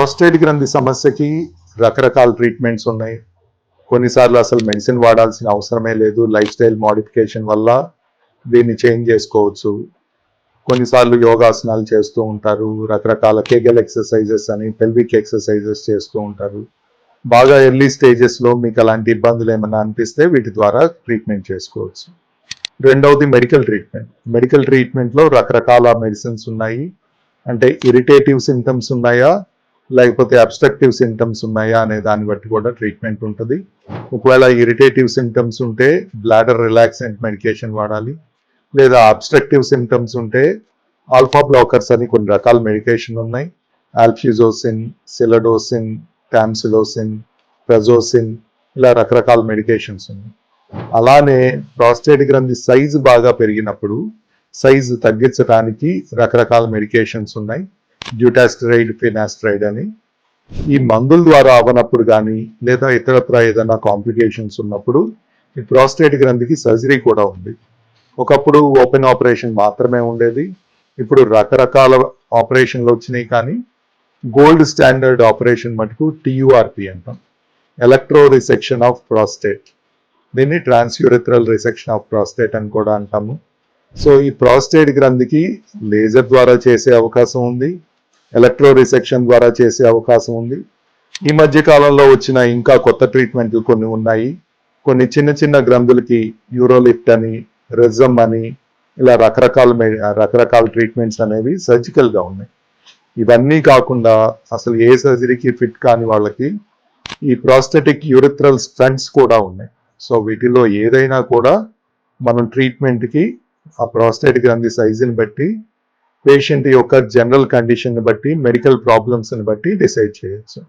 Prostate గ్రంథి సమస్యకి రకరకాల ట్రీట్మెంట్స్ ఉన్నాయి. కొన్నిసార్లు అసలు మెడిసిన్ వాడాల్సిన అవసరమే లేదు, లైఫ్ స్టైల్ మోడిఫికేషన్ వల్ల దీన్ని చేంజ్ చేసుకోవచ్చు. కొన్నిసార్లు యోగాసనాలు చేస్తూ ఉంటారు, రకరకాల కేగల్ ఎక్సర్సైజెస్ అని పెల్విక్ ఎక్సర్సైజెస్ చేస్తూ ఉంటారు. బాగా ఎర్లీ స్టేజెస్లో మీకు అలాంటి ఇబ్బందులు ఏమైనా అనిపిస్తే వీటి ద్వారా ట్రీట్మెంట్ చేసుకోవచ్చు. రెండవది మెడికల్ ట్రీట్మెంట్. మెడికల్ ట్రీట్మెంట్లో రకరకాల మెడిసిన్స్ ఉన్నాయి. అంటే ఇరిటేటివ్ సింటమ్స్ ఉన్నాయా లేకపోతే అబ్స్ట్రక్టివ్ సింటమ్స్ ఉన్నాయా అనే దాన్ని బట్టి కూడా ట్రీట్మెంట్ ఉంటుంది. ఒకవేళ ఇరిటేటివ్ సింటమ్స్ ఉంటే బ్లాడర్ రిలాక్సెంట్ మెడికేషన్ వాడాలి, లేదా అబ్స్ట్రక్టివ్ సింటమ్స్ ఉంటే ఆల్ఫా బ్లాకర్స్ అని కొన్ని రకాల మెడికేషన్ ఉన్నాయి. ఆల్ఫ్యూజోసిన్, సిలడోసిన్, టామ్సిలోసిన్, ప్రెజోసిన్, ఇలా రకరకాల మెడికేషన్స్ ఉన్నాయి. అలానే ప్రాస్టేట్ గ్రంథి సైజు బాగా పెరిగినప్పుడు సైజు తగ్గించడానికి రకరకాల మెడికేషన్స్ ఉన్నాయి. డ్యూటాస్టరైడ్, ఫినాస్టరైడ్ అని. ఈ మందుల ద్వారా అవనప్పుడు కానీ లేదా ఇతరత్ర ఏదైనా కాంప్లికేషన్స్ ఉన్నప్పుడు ఈ ప్రాస్టేట్ గ్రంథికి సర్జరీ కూడా ఉంది. ఒకప్పుడు ఓపెన్ ఆపరేషన్ మాత్రమే ఉండేది, ఇప్పుడు రకరకాల ఆపరేషన్లు వచ్చినాయి. కానీ గోల్డ్ స్టాండర్డ్ ఆపరేషన్ మటుకు TURP అంటాం, ఎలక్ట్రో రిసెక్షన్ ఆఫ్ ప్రాస్టేట్. దీన్ని ట్రాన్స్యూరిథ్రల్ రిసెక్షన్ ఆఫ్ ప్రాస్టేట్ అని కూడా అంటాము. సో ఈ ప్రాస్టేట్ గ్రంథికి లేజర్ ద్వారా చేసే అవకాశం ఉంది, ఎలక్ట్రో రిసెక్షన్ ద్వారా చేసే అవకాశం ఉంది. ఈ మధ్య కాలంలో వచ్చిన ఇంకా కొత్త ట్రీట్మెంట్లు కొన్ని ఉన్నాయి. కొన్ని చిన్న చిన్న గ్రంథులకి యూరోలిఫ్ట్ అని, రిజమ్ అని, ఇలా రకరకాల ట్రీట్మెంట్స్ అనేవి సర్జికల్గా ఉన్నాయి. ఇవన్నీ కాకుండా అసలు ఏ సర్జరీకి ఫిట్ కాని వాళ్ళకి ఈ ప్రాస్థెటిక్ యూరిథ్రల్ స్టంట్స్ కూడా ఉన్నాయి. సో వీటిలో ఏదైనా కూడా మనం ట్రీట్మెంట్కి ఆ ప్రాస్టేట్ గ్రంథి సైజుని బట్టి, పేషెంట్ యొక్క జనరల్ కండిషన్ బట్టి, మెడికల్ ప్రాబ్లమ్స్ని బట్టి డిసైడ్ చేయొచ్చు.